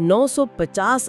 950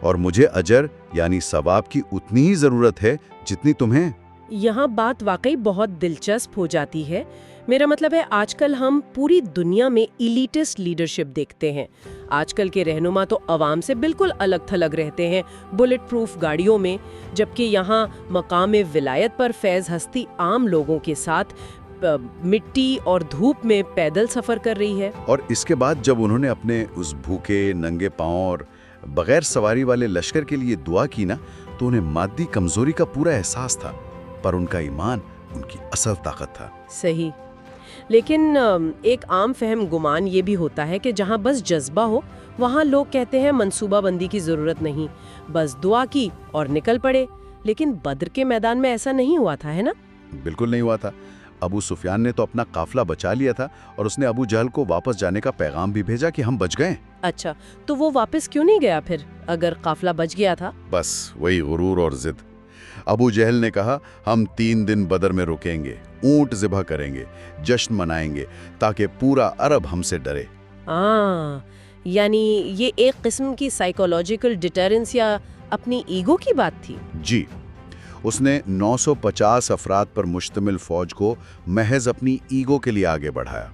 اور مجھے اجر یعنی ثواب کی اتنی ہی ضرورت ہے جتنی تمہیں۔ یہاں بات واقعی بہت دلچسپ ہو جاتی ہے۔ میرا مطلب ہے آج کل ہم پوری دنیا میں ایلیٹسٹ لیڈرشپ دیکھتے ہیں۔ آج کل کے رہنما تو عوام سے بالکل الگ تھلگ رہتے ہیں، بلٹ پروف گاڑیوں میں، جبکہ یہاں مقام ولایت پر فیض ہستی عام لوگوں کے ساتھ مٹی اور دھوپ میں پیدل سفر کر رہی ہے۔ اور اس کے بعد جب انہوں نے اپنے اس بھوکے ننگے پاؤں اور بغیر سواری والے لشکر کے لیے دعا کی نا، تو انہیں مادی کمزوری کا پورا احساس تھا، پر ان کا ایمان ان کی اصل طاقت تھا۔ صحیح، لیکن ایک عام فہم گمان یہ بھی ہوتا ہے کہ جہاں بس جذبہ ہو وہاں لوگ کہتے ہیں منصوبہ بندی کی ضرورت نہیں، بس دعا کی اور نکل پڑے۔ لیکن بدر کے میدان میں ایسا نہیں ہوا تھا، ہے نا؟ بالکل نہیں ہوا تھا۔ ابو سفیان نے تو اپنا قافلہ بچا لیا تھا، اور اس نے ابو جہل کو واپس جانے کا پیغام بھی بھیجا کہ ہم بچ گئے۔ اچھا، تو وہ واپس کیوں نہیں گیا پھر اگر قافلہ بچ گیا تھا؟ بس وہی غرور اور ضد۔ ابو جہل نے کہا ہم 3 دن بدر میں رکیں گے، اونٹ ذبح کریں گے، جشن منائیں گے تاکہ پورا عرب ہم سے ڈرے۔ یعنی یہ ایک قسم کی سائیکولوجیکل ڈیٹرنس یا اپنی ایگو کی بات تھی؟ جی، اس نے 950 افراد پر مشتمل فوج کو محض اپنی ایگو کے لیے آگے بڑھایا۔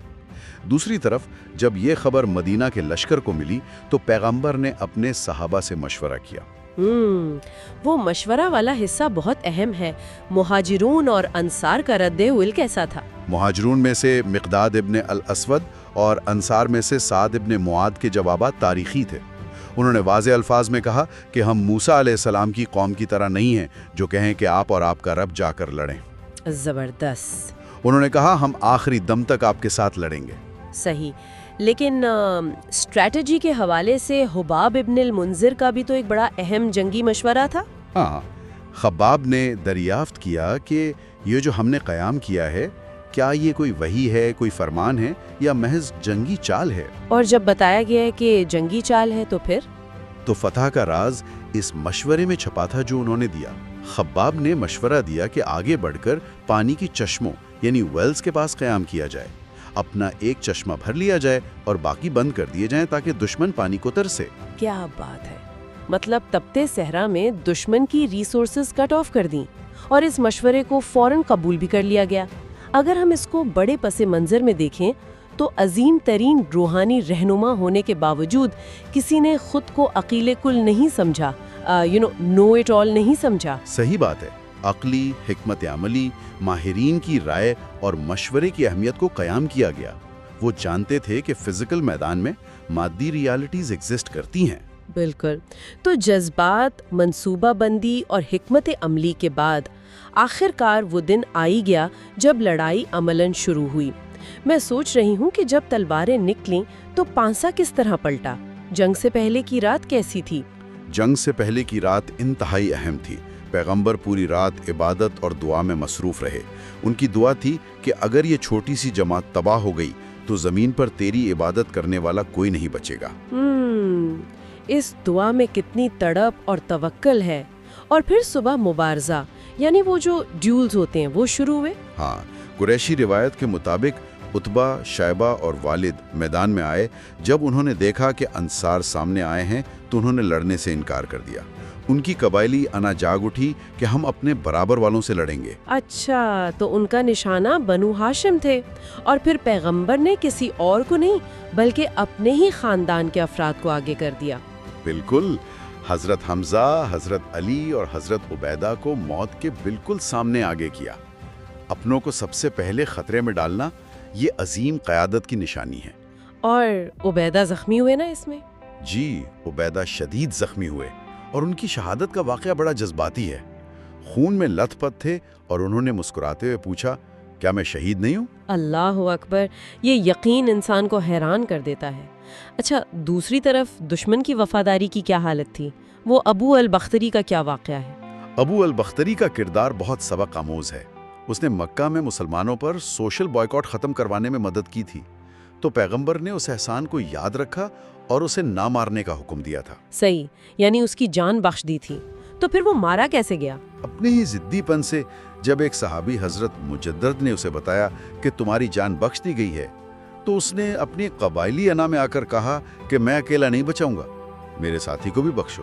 دوسری طرف جب یہ خبر مدینہ کے لشکر کو ملی تو پیغمبر نے اپنے صحابہ سے مشورہ کیا۔ وہ مشورہ والا حصہ بہت اہم ہے۔ مہاجرون اور انصار کا رد عمل کیسا تھا؟ مہاجرون میں سے مقداد ابن الاسود اور انصار میں سے سعد ابن معاذ کے جوابات تاریخی تھے۔ انہوں نے واضح الفاظ میں کہا کہ ہم موسیٰ علیہ السلام کی قوم کی طرح نہیں ہیں جو کہیں کہ آپ اور آپ کا رب جا کر لڑیں۔ زبردست۔ انہوں نے کہا ہم آخری دم تک آپ کے ساتھ لڑیں گے۔ صحیح، لیکن اسٹریٹجی کے حوالے سے حباب ابن المنذر کا بھی تو ایک بڑا اہم جنگی مشورہ تھا۔ ہاں، خباب نے دریافت کیا کہ یہ جو ہم نے قیام کیا ہے کیا یہ کوئی وحی ہے، کوئی فرمان ہے یا محض جنگی چال ہے؟ اور جب بتایا گیا ہے کہ جنگی چال ہے تو فتح کا راز اس مشورے میں چھپا تھا جو انہوں نے دیا۔ خباب نے مشورہ دیا کہ آگے بڑھ کر پانی کی چشموں یعنی ویلز کے پاس قیام کیا جائے، اپنا ایک چشمہ بھر لیا جائے اور باقی بند کر دیے جائیں تاکہ دشمن پانی کو ترسے۔ کیا بات ہے! مطلب تپتے صحرا میں دشمن کی ریسورسز کٹ آف کر دیں، اور اس مشورے کو فوراً قبول بھی کر لیا گیا۔ اگر ہم اس کو بڑے پس منظر میں دیکھیں تو عظیم ترین روحانی رہنما ہونے کے باوجود کسی نے خود کو عقیل کل نہیں سمجھا، نو اٹ آل نہیں سمجھا۔ صحیح بات ہے۔ عقلی، حکمت عملی، ماہرین کی رائے اور مشورے کی اہمیت کو قیام کیا گیا۔ وہ جانتے تھے کہ فزیکل میدان میں مادی ریالٹیز ایگزسٹ کرتی ہیں۔ بالکل۔ تو جذبات، منصوبہ بندی اور حکمت عملی کے بعد آخر کار وہ دن آئی گیا جب لڑائی عملاً شروع ہوئی۔ میں سوچ رہی ہوں کہ جب تلواریں نکلیں تو پانسا کس طرح پلٹا؟ جنگ سے پہلے کی رات کیسی تھی؟ جنگ سے پہلے کی رات انتہائی اہم تھی۔ پیغمبر پوری رات عبادت اور دعا میں مصروف رہے۔ ان کی دعا تھی کہ اگر یہ چھوٹی سی جماعت تباہ ہو گئی تو زمین پر تیری عبادت کرنے والا کوئی نہیں بچے گا۔ اس دعا میں کتنی تڑپ اور توکل ہے۔ اور پھر صبح مبارزہ، یعنی وہ جو ڈیولز ہوتے ہیں وہ شروع ہوئے۔ ہاں، قریشی روایت کے مطابق عتبہ، شیبہ اور والد میدان میں آئے۔ جب انہوں نے دیکھا کہ انصار سامنے آئے ہیں تو انہوں نے لڑنے سے انکار کر دیا۔ ان کی قبائلی انا جاگ اٹھی کہ ہم اپنے برابر والوں سے لڑیں گے۔ اچھا، تو ان کا نشانہ بنو ہاشم تھے، اور پھر پیغمبر نے کسی اور کو نہیں بلکہ اپنے ہی خاندان کے افراد کو آگے کر دیا۔ بالکل، حضرت حمزہ، حضرت علی اور حضرت عبیدہ کو موت کے بالکل سامنے آگے کیا۔ اپنوں کو سب سے پہلے خطرے میں ڈالنا یہ عظیم قیادت کی نشانی ہے۔ اور عبیدہ زخمی ہوئے نا اس میں؟ جی، عبیدہ شدید زخمی ہوئے، اور ان کی شہادت کا واقعہ بڑا جذباتی ہے۔ خون میں لت پت تھے اور انہوں نے مسکراتے ہوئے پوچھا، کیا میں شہید نہیں ہوں؟ اللہ اکبر! یہ یقین انسان کو حیران کر دیتا ہے۔ اچھا، دوسری طرف دشمن کی وفاداری کی کیا حالت تھی؟ وہ ابو البختری کا کیا واقعہ ہے؟ ابو البختری کا کردار بہت سبق آموز ہے۔ اس نے مکہ میں مسلمانوں پر سوشل بائیکاٹ ختم کروانے میں مدد کی تھی، تو پیغمبر نے اس احسان کو یاد رکھا اور اسے نہ مارنے کا حکم دیا تھا۔ صحیح، یعنی اس کی جان بخش دی تھی۔ تو پھر وہ مارا کیسے گیا؟ اپنے ہی ضدی پن سے۔ جب ایک صحابی حضرت مجدد نے اسے بتایا کہ تمہاری جان بخش دی گئی ہے تو اس نے اپنی قبائلی انا میں آ کر کہا کہ میں اکیلا نہیں بچاؤں گا، میرے ساتھی کو بھی بخشو۔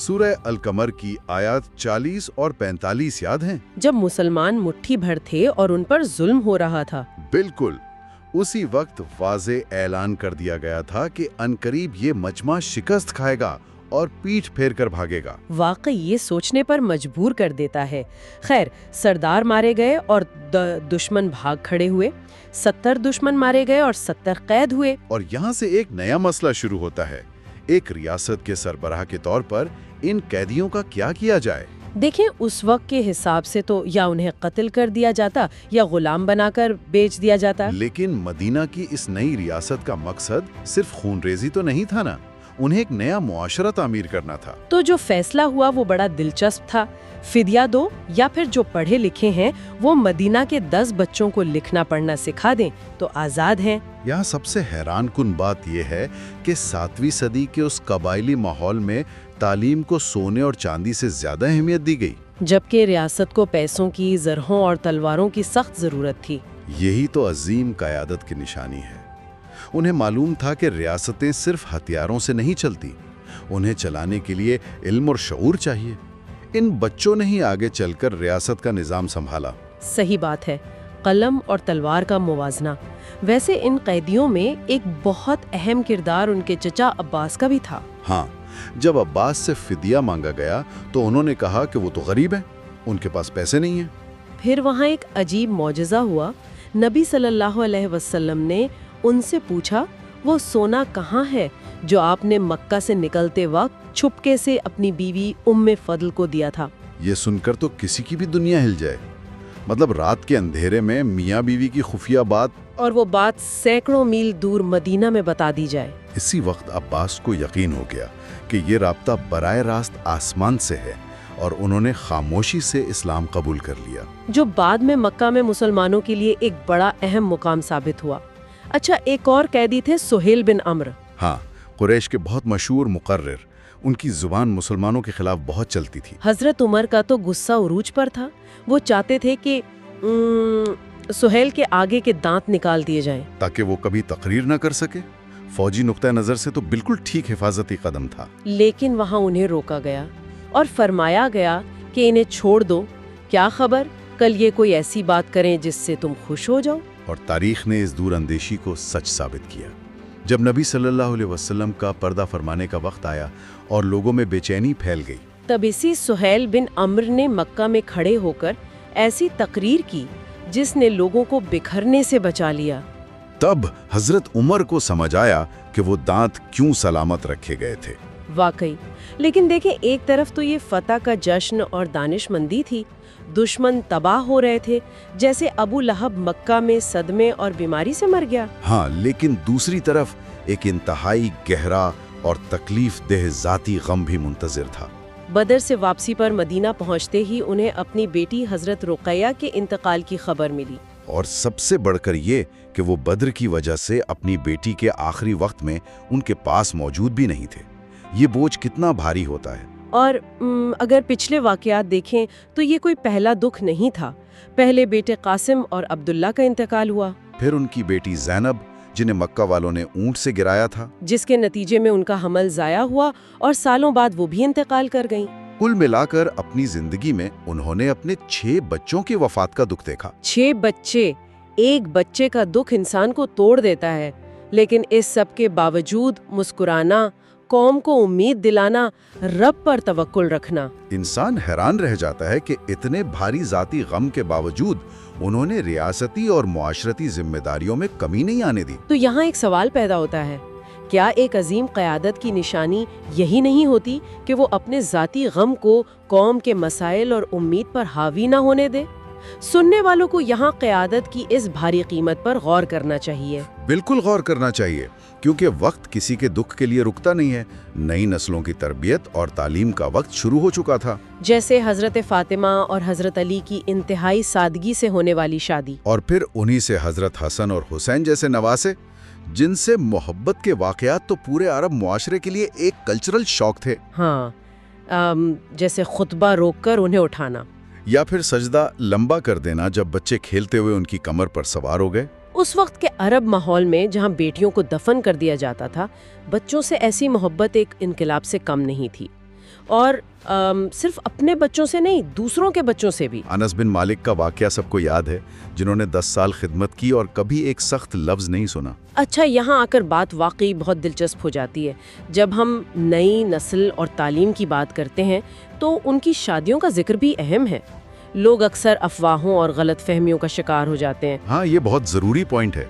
سورہ القمر کی آیات 40 اور 45 یاد ہیں؟ جب مسلمان مٹھی بھر تھے اور ان پر ظلم ہو رہا تھا۔ بالکل، اسی وقت واضح اعلان کر دیا گیا تھا کہ عنقریب یہ مجمع شکست کھائے گا اور پیٹھ پھیر کر بھاگے گا۔ واقعی یہ سوچنے پر مجبور کر دیتا ہے۔ خیر، سردار مارے گئے اور دشمن بھاگ کھڑے ہوئے، 70 دشمن مارے گئے اور 70 قید ہوئے۔ اور یہاں سے ایک نیا مسئلہ شروع ہوتا ہے، ایک ریاست کے سربراہ کے طور پر ان قیدیوں کا کیا کیا جائے؟ دیکھیں، اس وقت کے حساب سے تو یا انہیں قتل کر دیا جاتا یا غلام بنا کر بیچ دیا جاتا۔ لیکن مدینہ کی اس نئی ریاست کا مقصد صرف خون ریزی تو نہیں تھا نا، انہیں ایک نیا معاشرہ تعمیر کرنا تھا۔ تو جو فیصلہ ہوا وہ بڑا دلچسپ تھا، فدیہ دو یا پھر جو پڑھے لکھے ہیں وہ مدینہ کے 10 بچوں کو لکھنا پڑھنا سکھا دیں تو آزاد ہیں۔ یہاں سب سے حیران کن بات یہ ہے کہ 7ویں صدی کے اس قبائلی ماحول میں تعلیم کو سونے اور چاندی سے زیادہ اہمیت دی گئی، جبکہ ریاست کو پیسوں کی، زرہوں اور تلواروں کی سخت ضرورت تھی۔ یہی تو عظیم قیادت کی نشانی ہے۔ انہیں معلوم تھا کہ ریاستیں صرف ہتھیاروں سے نہیں چلتی، انہیں چلانے کے لیے علم اور شعور چاہیے۔ ان بچوں نے ہی آگے چل کر ریاست کا نظام سنبھالا۔ صحیح بات ہے، قلم اور تلوار کا موازنہ۔ ویسے ان قیدیوں میں ایک بہت اہم کردار ان کے چچا عباس کا بھی تھا۔ ہاں، جب عباس سے فدیہ مانگا گیا تو انہوں نے کہا کہ وہ تو غریب ہیں، ان کے پاس پیسے نہیں ہیں۔ پھر وہاں ایک عجیب معجزہ ہوا۔ نبی صلی اللہ علیہ وسلم نے ان سے پوچھا، وہ سونا کہاں ہے جو آپ نے مکہ سے نکلتے وقت چھپکے سے اپنی بیوی ام فضل کو دیا تھا؟ یہ سن کر تو کسی کی بھی دنیا ہل جائے، مطلب رات کے اندھیرے میں میاں بیوی کی خفیہ بات، اور وہ بات سینکڑوں میل دور مدینہ میں بتا دی جائے۔ اسی وقت عباس کو یقین ہو گیا کہ یہ رابطہ براہ راست آسمان سے ہے، اور انہوں نے خاموشی سے اسلام قبول کر لیا، جو بعد میں مکہ میں مسلمانوں کے لیے ایک بڑا اہم مقام ثابت ہوا۔ اچھا، ایک اور قیدی تھے سہیل بن عمرو۔ ہاں، قریش کے بہت مشہور مقرر، ان کی زبان مسلمانوں کے خلاف بہت چلتی تھی۔ حضرت عمر کا تو غصہ عروج پر تھا، وہ چاہتے تھے کہ سہیل کے آگے کے دانت نکال دیے جائیں تاکہ وہ کبھی تقریر نہ کر سکے۔ فوجی نقطہ نظر سے تو بالکل ٹھیک حفاظتی قدم تھا، لیکن وہاں انہیں روکا گیا اور فرمایا گیا کہ انہیں چھوڑ دو، کیا خبر کل یہ کوئی ایسی بات کریں جس سے تم خوش ہو جاؤ۔ اور تاریخ نے اس دور اندیشی کو سچ ثابت کیا۔ جب نبی صلی اللہ علیہ وسلم کا پردہ فرمانے کا وقت آیا اور لوگوں میں بے چینی پھیل گئی، تب اسی سہیل بن عمرو نے مکہ میں کھڑے ہو کر ایسی تقریر کی جس نے لوگوں کو بکھرنے سے بچا لیا۔ تب حضرت عمر کو سمجھ آیا کہ وہ دانت کیوں سلامت رکھے گئے تھے۔ واقعی، لیکن دیکھیں، ایک طرف تو یہ فتح کا جشن اور دانش مندی تھی، دشمن تباہ ہو رہے تھے، جیسے ابو لہب مکہ میں صدمے اور بیماری سے مر گیا۔ ہاں، لیکن دوسری طرف ایک انتہائی گہرا اور تکلیف دہ ذاتی غم بھی منتظر تھا۔ بدر سے واپسی پر مدینہ پہنچتے ہی انہیں اپنی بیٹی حضرت رقیہ کے انتقال کی خبر ملی، اور سب سے بڑھ کر یہ کہ وہ بدر کی وجہ سے اپنی بیٹی کے آخری وقت میں ان کے پاس موجود بھی نہیں تھے۔ یہ بوجھ کتنا بھاری ہوتا ہے۔ اور اگر پچھلے واقعات دیکھیں تو یہ کوئی پہلا دکھ نہیں تھا۔ پہلے بیٹے قاسم اور عبداللہ کا انتقال ہوا، پھر ان کی بیٹی زینب جنہیں مکہ والوں نے اونٹ سے گرایا تھا، جس کے نتیجے میں ان کا حمل ضائع ہوا اور سالوں بعد وہ بھی انتقال کر گئیں۔ کل ملا کر اپنی زندگی میں انہوں نے اپنے 6 بچوں کی وفات کا دکھ دیکھا۔ 6 بچے، ایک بچے کا دکھ انسان کو توڑ دیتا ہے، لیکن اس سب کے باوجود مسکرانا، قوم کو امید دلانا، رب پر توکل رکھنا۔ انسان حیران رہ جاتا ہے کہ اتنے بھاری ذاتی غم کے باوجود انہوں نے ریاستی اور معاشرتی ذمہ داریوں میں کمی نہیں آنے دی۔ تو یہاں ایک سوال پیدا ہوتا ہے، کیا ایک عظیم قیادت کی نشانی یہی نہیں ہوتی کہ وہ اپنے ذاتی غم کو قوم کے مسائل اور امید پر حاوی نہ ہونے دے؟ سننے والوں کو یہاں قیادت کی اس بھاری قیمت پر غور کرنا چاہیے۔ بالکل غور کرنا چاہیے، کیونکہ وقت کسی کے دکھ کے لیے رکتا نہیں ہے۔ نئی نسلوں کی تربیت اور تعلیم کا وقت شروع ہو چکا تھا، جیسے حضرت فاطمہ اور حضرت علی کی انتہائی سادگی سے ہونے والی شادی، اور پھر انہی سے حضرت حسن اور حسین جیسے نواسے، جن سے محبت کے واقعات تو پورے عرب معاشرے کے لیے ایک کلچرل شوق تھے۔ ہاں، جیسے خطبہ روک کر انہیں اٹھانا، یا پھر سجدہ لمبا کر دینا جب بچے کھیلتے ہوئے ان کی کمر پر سوار ہو گئے۔ اس وقت کے عرب ماحول میں جہاں بیٹیوں کو دفن کر دیا جاتا تھا، بچوں سے ایسی محبت ایک انقلاب سے کم نہیں تھی۔ اور صرف اپنے بچوں سے نہیں، دوسروں کے بچوں سے بھی۔ انس بن مالک کا واقعہ سب کو یاد ہے، جنہوں نے 10 سال خدمت کی اور کبھی ایک سخت لفظ نہیں سنا۔ اچھا، یہاں آ کر بات واقعی بہت دلچسپ ہو جاتی ہے۔ جب ہم نئی نسل اور تعلیم کی بات کرتے ہیں تو ان کی شادیوں کا ذکر بھی اہم ہے۔ لوگ اکثر افواہوں اور غلط فہمیوں کا شکار ہو جاتے ہیں۔ ہاں، یہ بہت ضروری پوائنٹ ہے۔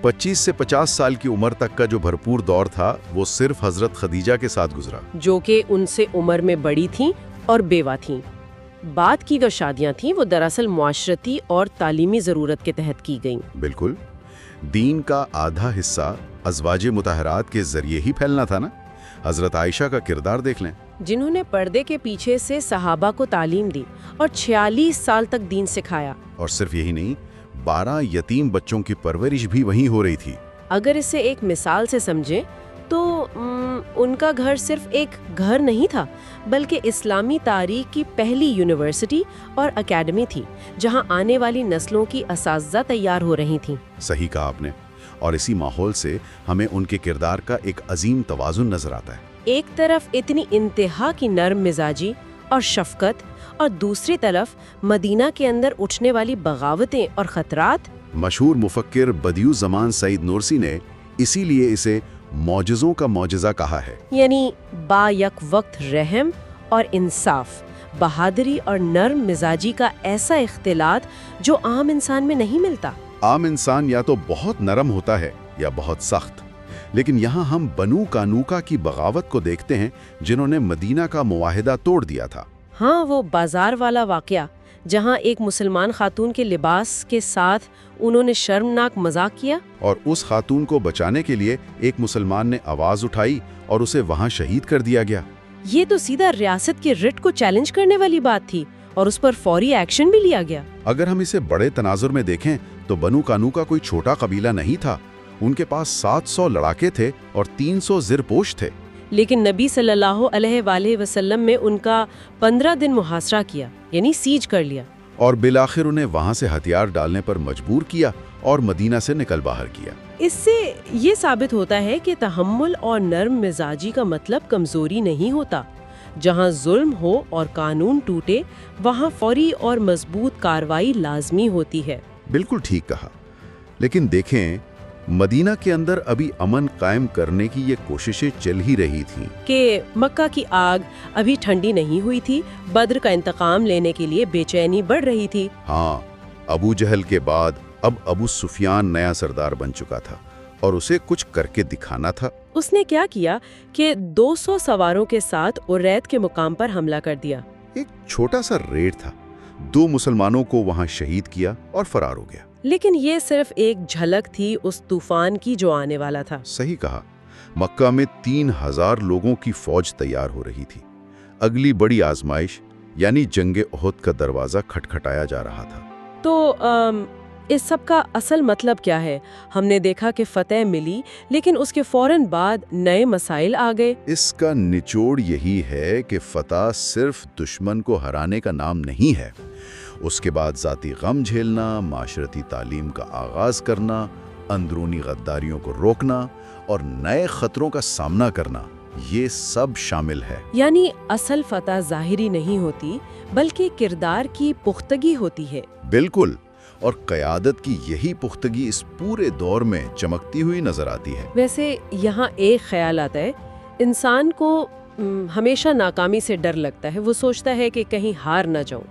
25 سے 50 سال کی عمر تک کا جو بھرپور دور تھا وہ صرف حضرت خدیجہ کے ساتھ گزرا، جو کہ ان سے عمر میں بڑی تھیں اور بیوہ تھیں۔ بعد کی جو شادیاں تھیں وہ دراصل معاشرتی اور تعلیمی ضرورت کے تحت کی گئیں۔ بالکل، دین کا آدھا حصہ ازواج مطہرات کے ذریعے ہی پھیلنا تھا نا۔ حضرت عائشہ کا کردار دیکھ لیں، جنہوں نے پردے کے پیچھے سے صحابہ کو تعلیم دی اور 46 سال تک دین سکھایا۔ اور صرف یہی نہیں، 12 یتیم بچوں کی پرورش بھی وہیں ہو رہی تھی۔ اگر اسے ایک مثال سے سمجھیں تو ان کا گھر صرف ایک گھر نہیں تھا، بلکہ اسلامی تاریخ کی پہلی یونیورسٹی اور اکیڈمی تھی، جہاں آنے والی نسلوں کی اساتذہ تیار ہو رہی تھیں۔ صحیح کہا آپ نے، اور اسی ماحول سے ہمیں ان کے کردار کا ایک عظیم توازن نظر آتا ہے۔ ایک طرف اتنی انتہا کی نرم مزاجی اور شفقت، اور دوسری طرف مدینہ کے اندر اٹھنے والی بغاوتیں اور خطرات۔ مشہور مفکر بدیع الزمان سعید نورسی نے اسی لیے اسے معجزوں کا معجزہ کہا ہے، یعنی با یک وقت رحم اور انصاف، بہادری اور نرم مزاجی کا ایسا اختلاط جو عام انسان میں نہیں ملتا۔ عام انسان یا تو بہت نرم ہوتا ہے یا بہت سخت، لیکن یہاں ہم بنو قانوقہ کی بغاوت کو دیکھتے ہیں، جنہوں نے مدینہ کا معاہدہ توڑ دیا تھا۔ ہاں، وہ بازار والا واقعہ جہاں ایک مسلمان خاتون کے لباس کے ساتھ انہوں نے شرمناک مذاق کیا، اور اس خاتون کو بچانے کے لیے ایک مسلمان نے آواز اٹھائی اور اسے وہاں شہید کر دیا گیا۔ یہ تو سیدھا ریاست کے رٹ کو چیلنج کرنے والی بات تھی، اور اس پر فوری ایکشن بھی لیا گیا۔ اگر ہم اسے بڑے تناظر میں دیکھیں تو بنو قانوقہ کوئی چھوٹا قبیلہ نہیں تھا۔ ان کے پاس 700 لڑاکے تھے اور 300 زرپوش تھے، لیکن نبی صلی اللہ علیہ وآلہ وسلم میں ان کا 15 دن محاصرہ کیا، یعنی سیج کر لیا، اور بالآخر انہیں وہاں سے ہتھیار ڈالنے پر مجبور کیا اور مدینہ سے نکل باہر کیا۔ اس سے یہ ثابت ہوتا ہے کہ تحمل اور نرم مزاجی کا مطلب کمزوری نہیں ہوتا۔ جہاں ظلم ہو اور قانون ٹوٹے، وہاں فوری اور مضبوط کارروائی لازمی ہوتی ہے۔ بالکل ٹھیک کہا، لیکن دیکھیں مدینہ کے اندر ابھی امن قائم کرنے کی یہ کوششیں چل ہی رہی تھیں کہ مکہ کی آگ ابھی ٹھنڈی نہیں ہوئی تھی، بدر کا انتقام لینے کے لیے بے چینی بڑھ رہی تھی۔ ہاں، ابو جہل کے بعد اب ابو سفیان نیا سردار بن چکا تھا اور اسے کچھ کر کے دکھانا تھا۔ اس نے کیا کیا کہ 200 سواروں کے ساتھ اریت کے مقام پر حملہ کر دیا۔ ایک چھوٹا سا ریڈ تھا، 2 مسلمانوں کو وہاں شہید کیا اور فرار ہو گیا۔ لیکن یہ صرف ایک جھلک تھی اس طوفان کی جو آنے والا تھا۔ صحیح کہا، مکہ میں 3000 لوگوں کی فوج تیار ہو رہی تھی۔ اگلی بڑی آزمائش یعنی جنگ احد کا دروازہ کھٹکھٹایا جا رہا تھا۔ تو اس سب کا اصل مطلب کیا ہے؟ ہم نے دیکھا کہ فتح ملی، لیکن اس کے فوراً بعد نئے مسائل آ گئے۔ اس کا نچوڑ یہی ہے کہ فتح صرف دشمن کو ہرانے کا نام نہیں ہے، اس کے بعد ذاتی غم جھیلنا، معاشرتی تعلیم کا آغاز کرنا، اندرونی غداریوں کو روکنا اور نئے خطروں کا سامنا کرنا، یہ سب شامل ہے۔ یعنی اصل فتح ظاہری نہیں ہوتی، بلکہ کردار کی پختگی ہوتی ہے۔ بالکل، اور قیادت کی یہی پختگی اس پورے دور میں چمکتی ہوئی نظر آتی ہے۔ ویسے یہاں ایک خیال آتا ہے، انسان کو ہمیشہ ناکامی سے ڈر لگتا ہے، وہ سوچتا ہے کہ کہیں ہار نہ جاؤں،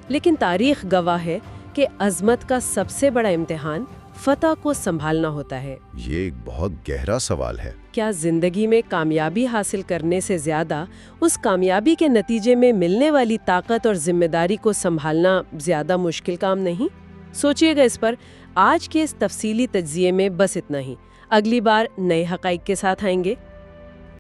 لیکن تاریخ گواہ ہے کہ عظمت کا سب سے بڑا امتحان فتح کو سنبھالنا ہوتا ہے۔ یہ ایک بہت گہرا سوال ہے۔ کیا زندگی میں کامیابی حاصل کرنے سے زیادہ اس کامیابی کے نتیجے میں ملنے والی طاقت اور ذمہ داری کو سنبھالنا زیادہ مشکل کام نہیں؟ سوچئے گا اس پر۔ آج کے اس تفصیلی تجزیے میں بس اتنا ہی، اگلی بار نئے حقائق کے ساتھ آئیں گے۔